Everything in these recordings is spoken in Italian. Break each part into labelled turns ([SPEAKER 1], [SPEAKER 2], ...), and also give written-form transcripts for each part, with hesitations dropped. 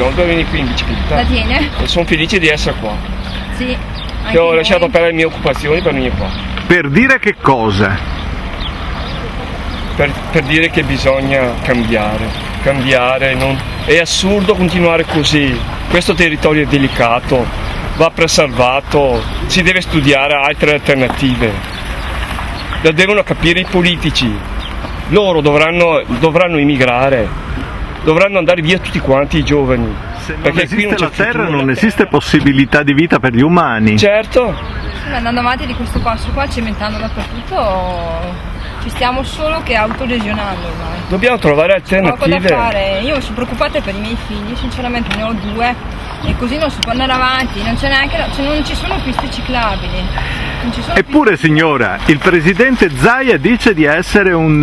[SPEAKER 1] Giorgio per venire qui in bicicletta.
[SPEAKER 2] La tiene?
[SPEAKER 1] E sono felice di essere qua.
[SPEAKER 2] Sì.
[SPEAKER 1] Che ho lasciato perdere le mie occupazioni per venire qua.
[SPEAKER 3] Per dire che cosa?
[SPEAKER 1] Per dire che bisogna cambiare, è assurdo continuare così. Questo territorio è delicato, va preservato, si deve studiare altre alternative. Lo devono capire i politici. Loro dovranno immigrare, dovranno andare via tutti quanti i giovani.
[SPEAKER 3] Se non
[SPEAKER 1] perché
[SPEAKER 3] esiste
[SPEAKER 1] qui
[SPEAKER 3] la terra non esiste possibilità di vita per gli umani.
[SPEAKER 1] Certo.
[SPEAKER 2] Andando avanti di questo passo qua, cementando dappertutto, ci stiamo solo che autolesionando ormai.
[SPEAKER 1] Dobbiamo trovare alternative.
[SPEAKER 2] Poco da fare. Io sono preoccupata per i miei figli, sinceramente ne ho 2 e così non si può andare avanti, non c'è neanche, non ci sono piste ciclabili.
[SPEAKER 3] Eppure signora, il presidente Zaia dice di essere un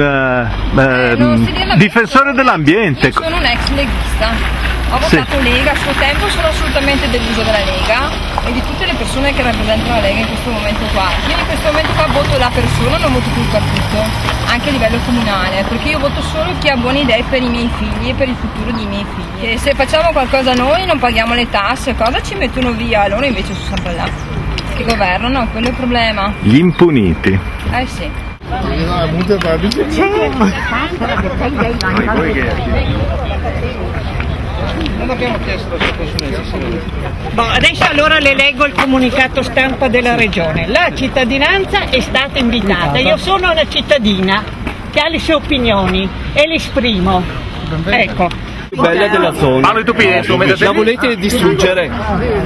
[SPEAKER 3] difensore dell'ambiente.
[SPEAKER 2] Io sono un ex leghista. Ho votato Lega, a suo tempo sono assolutamente delusa della Lega e di tutte le persone che rappresentano la Lega in questo momento qua. Io in questo momento qua voto la persona, non voto più il partito, anche a livello comunale, perché io voto solo chi ha buone idee per i miei figli e per il futuro dei miei figli. E se facciamo qualcosa noi non paghiamo le tasse, cosa ci mettono via? Loro invece sono sempre là, che governano, quello è il problema.
[SPEAKER 3] Gli impuniti.
[SPEAKER 2] Sì.
[SPEAKER 1] Non abbiamo chiesto la sua
[SPEAKER 4] adesso allora le leggo il comunicato stampa della regione. La cittadinanza è stata invitata. Io sono una cittadina che ha le sue opinioni e le esprimo. Ecco.
[SPEAKER 1] Bella della zona. La volete distruggere?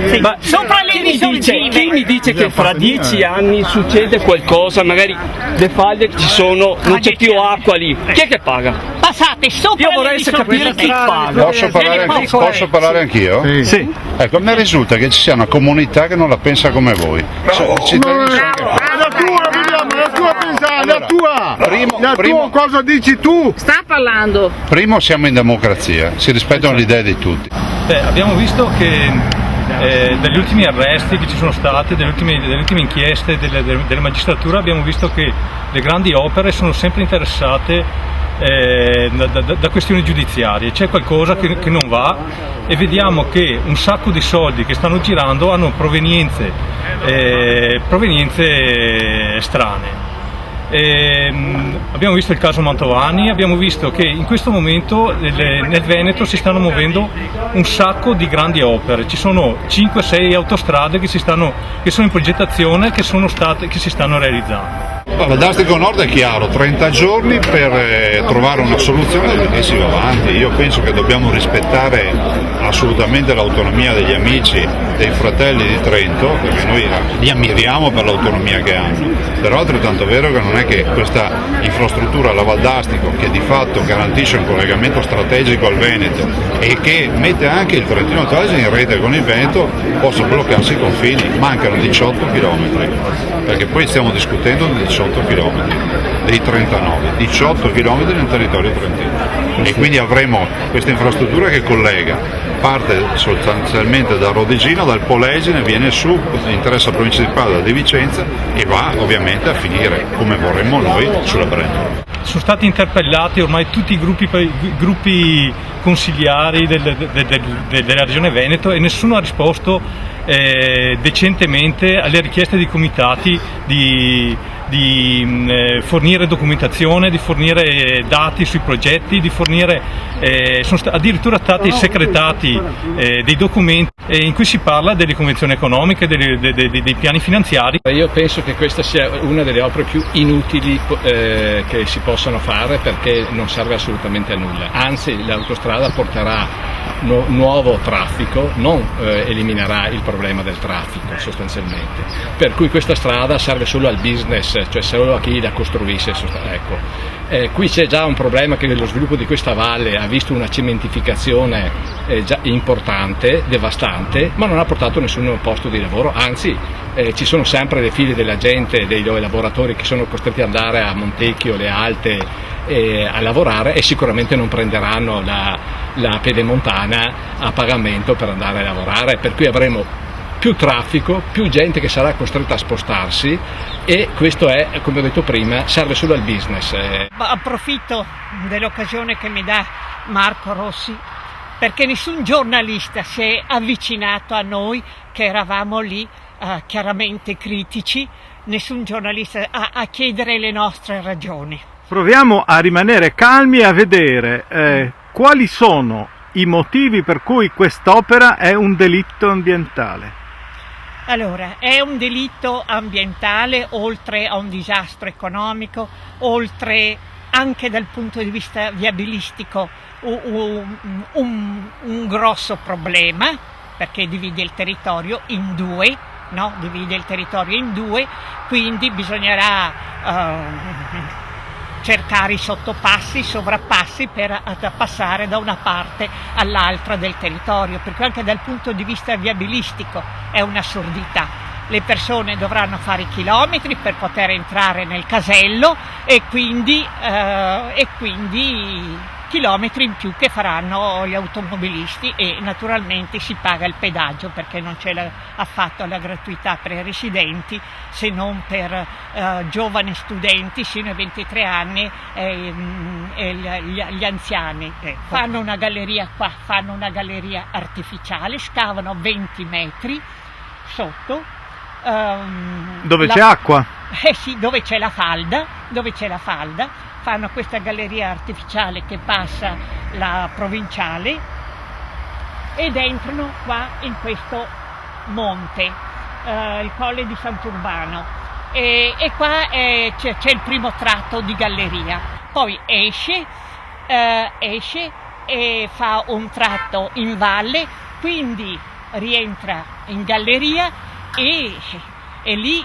[SPEAKER 4] Sì.
[SPEAKER 1] Ma
[SPEAKER 4] sopra le risorgive.
[SPEAKER 1] Chi mi dice che fra 10 anni succede qualcosa, magari le faglie ci sono, non c'è più acqua lì, chi è che paga?
[SPEAKER 4] Passate sopra.
[SPEAKER 1] Io vorrei capire chi paga.
[SPEAKER 5] Posso parlare anch'io?
[SPEAKER 3] Sì.
[SPEAKER 5] Ecco, a me risulta che ci sia una comunità che non la pensa come voi.
[SPEAKER 3] La tua cosa dici tu?
[SPEAKER 4] Sta parlando.
[SPEAKER 5] Primo, siamo in democrazia, si rispettano le idee di tutti.
[SPEAKER 6] Abbiamo visto che dagli ultimi arresti che ci sono stati, delle ultime inchieste della magistratura, abbiamo visto che le grandi opere sono sempre interessate da questioni giudiziarie. C'è qualcosa che non va e vediamo che un sacco di soldi che stanno girando hanno provenienze strane. Abbiamo visto il caso Mantovani, abbiamo visto che in questo momento nel Veneto si stanno muovendo un sacco di grandi opere, ci sono 5-6 autostrade che sono in progettazione, che si stanno realizzando.
[SPEAKER 5] L'Adastico Nord è chiaro, 30 giorni per trovare una soluzione e si va avanti. Io penso che dobbiamo rispettare assolutamente l'autonomia degli amici, dei fratelli di Trento, perché noi li ammiriamo per l'autonomia che hanno, però è altrettanto vero che non è che questa infrastruttura, la Val d'Astico, che di fatto garantisce un collegamento strategico al Veneto e che mette anche il Trentino Alto Adige in rete con il Veneto, possa bloccarsi i confini. Mancano 18 km, perché poi stiamo discutendo di 18 km, dei 39, 18 km nel territorio trentino. E quindi avremo questa infrastruttura che collega, parte sostanzialmente da Rodigino, dal Polegine, viene su, interessa la provincia di Padova, di Vicenza e va ovviamente a finire, come vorremmo noi, sulla Brennero.
[SPEAKER 6] Sono stati interpellati ormai tutti i gruppi consigliari della regione Veneto e nessuno ha risposto decentemente alle richieste dei comitati di fornire documentazione, di fornire dati sui progetti, di fornire, sono addirittura stati secretati dei documenti in cui si parla delle convenzioni economiche, dei piani finanziari.
[SPEAKER 7] Io penso che questa sia una delle opere più inutili che si possano fare, perché non serve assolutamente a nulla, anzi l'autostrada porterà nuovo traffico, non eliminerà il problema del traffico sostanzialmente, per cui questa strada serve solo al business, cioè solo a chi la costruisce. Ecco. Qui c'è già un problema, che lo sviluppo di questa valle ha visto una cementificazione già importante, devastante, ma non ha portato nessun posto di lavoro, anzi ci sono sempre le file della gente, dei lavoratori che sono costretti ad andare a Montecchio, le Alte, a lavorare, e sicuramente non prenderanno la pedemontana a pagamento per andare a lavorare, per cui avremo più traffico, più gente che sarà costretta a spostarsi, e questo è, come ho detto prima, serve solo al business.
[SPEAKER 4] Approfitto dell'occasione che mi dà Marco Rossi perché nessun giornalista si è avvicinato a noi che eravamo lì chiaramente critici, nessun giornalista a chiedere le nostre ragioni.
[SPEAKER 3] Proviamo a rimanere calmi e a vedere quali sono i motivi per cui quest'opera è un delitto ambientale.
[SPEAKER 4] Allora, è un delitto ambientale oltre a un disastro economico, oltre anche dal punto di vista viabilistico un grosso problema, perché divide il territorio in due, no? Divide il territorio in due, quindi bisognerà cercare i sottopassi, i sovrappassi per passare da una parte all'altra del territorio, perché anche dal punto di vista viabilistico è un'assurdità. Le persone dovranno fare chilometri per poter entrare nel casello e quindi chilometri in più che faranno gli automobilisti, e naturalmente si paga il pedaggio, perché non c'è affatto la gratuità per i residenti, se non per giovani studenti sino ai 23 anni e gli anziani. Fanno una galleria qua, fanno una galleria artificiale, scavano 20 metri sotto.
[SPEAKER 3] Dove c'è acqua?
[SPEAKER 4] Sì, dove c'è la falda, fanno questa galleria artificiale che passa la provinciale ed entrano qua in questo monte, il Colle di Sant'Urbano, e qua c'è il primo tratto di galleria, poi esce e fa un tratto in valle, quindi rientra in galleria e lì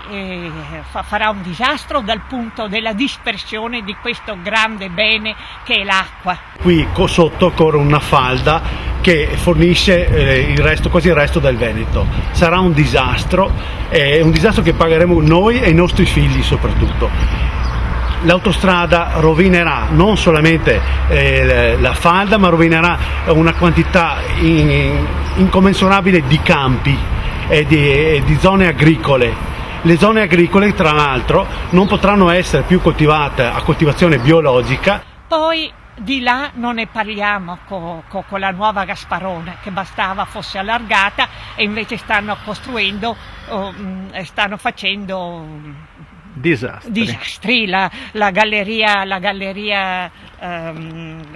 [SPEAKER 4] farà un disastro dal punto della dispersione di questo grande bene che è l'acqua.
[SPEAKER 8] Qui sotto corre una falda che fornisce quasi il resto del Veneto. Sarà un disastro che pagheremo noi e i nostri figli soprattutto. L'autostrada rovinerà non solamente la falda, ma rovinerà una quantità incommensurabile di campi e di zone agricole. Le zone agricole, tra l'altro, non potranno essere più coltivate a coltivazione biologica.
[SPEAKER 4] Poi di là non ne parliamo con la nuova Gasparona, che bastava fosse allargata, e invece stanno costruendo, stanno facendo disastri. La galleria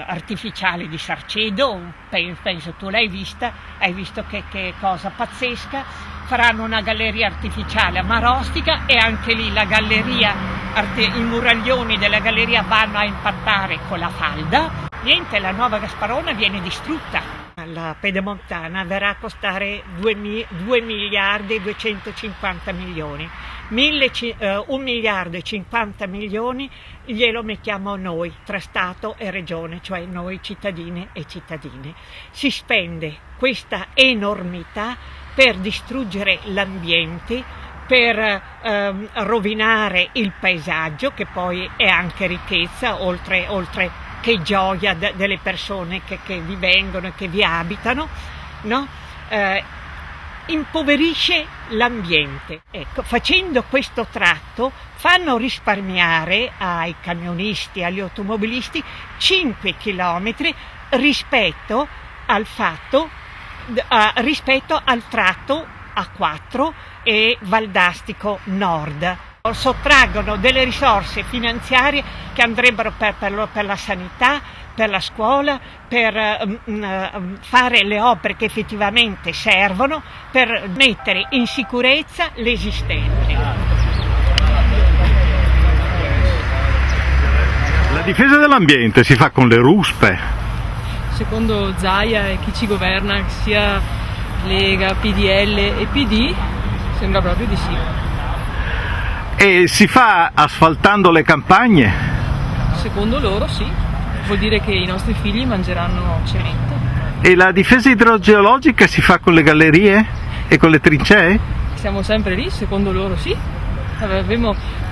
[SPEAKER 4] artificiale di Sarcedo, penso tu l'hai vista, hai visto che cosa pazzesca. Faranno una galleria artificiale a Marostica, e anche lì i muraglioni della galleria vanno a impattare con la falda. Niente, la nuova Gasparona viene distrutta. La pedemontana verrà a costare 2 miliardi e 250 milioni. 1 miliardo e 50 milioni glielo mettiamo noi, tra Stato e Regione, cioè noi cittadine e cittadini. Si spende questa enormità per distruggere l'ambiente, per rovinare il paesaggio, che poi è anche ricchezza, oltre che gioia delle persone che vi vengono e che vi abitano, no? Impoverisce l'ambiente. Ecco, facendo questo tratto fanno risparmiare ai camionisti, agli automobilisti 5 chilometri rispetto al tratto A4 e Valdastico Nord. Sottraggono delle risorse finanziarie che andrebbero per la sanità, per la scuola, per fare le opere che effettivamente servono, per mettere in sicurezza l'esistente.
[SPEAKER 3] La difesa dell'ambiente si fa con le ruspe.
[SPEAKER 9] Secondo Zaia e chi ci governa, sia Lega, PDL e PD, sembra proprio di sì.
[SPEAKER 3] E si fa asfaltando le campagne?
[SPEAKER 9] Secondo loro sì, vuol dire che i nostri figli mangeranno cemento.
[SPEAKER 3] E la difesa idrogeologica si fa con le gallerie e con le trincee?
[SPEAKER 9] Siamo sempre lì, secondo loro sì.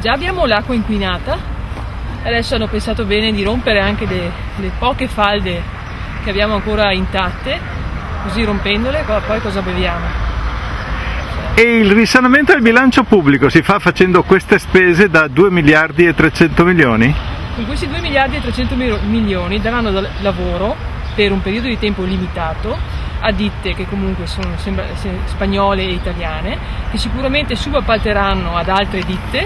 [SPEAKER 9] Già abbiamo l'acqua inquinata, adesso hanno pensato bene di rompere anche le poche falde che abbiamo ancora intatte, così rompendole poi cosa beviamo?
[SPEAKER 3] E il risanamento del bilancio pubblico si fa facendo queste spese da 2 miliardi e 300 milioni?
[SPEAKER 9] Con questi 2 miliardi e 300 milioni daranno lavoro per un periodo di tempo limitato a ditte che comunque sono spagnole e italiane, che sicuramente subappalteranno ad altre ditte.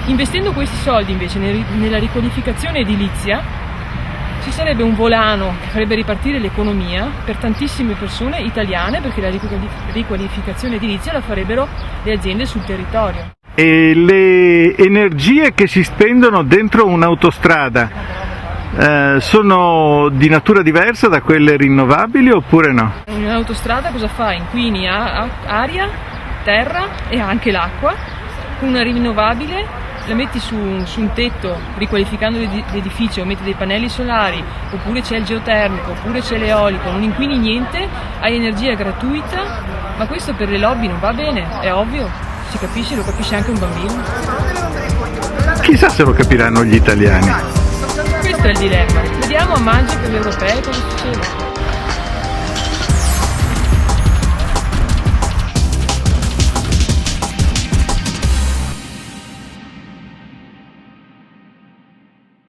[SPEAKER 9] Investendo questi soldi invece nella riqualificazione edilizia ci sarebbe un volano che farebbe ripartire l'economia per tantissime persone italiane, perché la riqualificazione edilizia la farebbero le aziende sul territorio.
[SPEAKER 3] E le energie che si spendono dentro un'autostrada sono di natura diversa da quelle rinnovabili oppure no?
[SPEAKER 9] Un'autostrada cosa fa? Inquini aria, terra e anche l'acqua. Con una rinnovabile la metti su un tetto, riqualificando l'edificio, metti dei pannelli solari, oppure c'è il geotermico, oppure c'è l'eolico, non inquini niente, hai energia gratuita, ma questo per le lobby non va bene, è ovvio, si capisce, lo capisce anche un bambino.
[SPEAKER 3] Chissà se lo capiranno gli italiani.
[SPEAKER 9] Questo è il dilemma. Vediamo a maggio per gli europei cosa succede.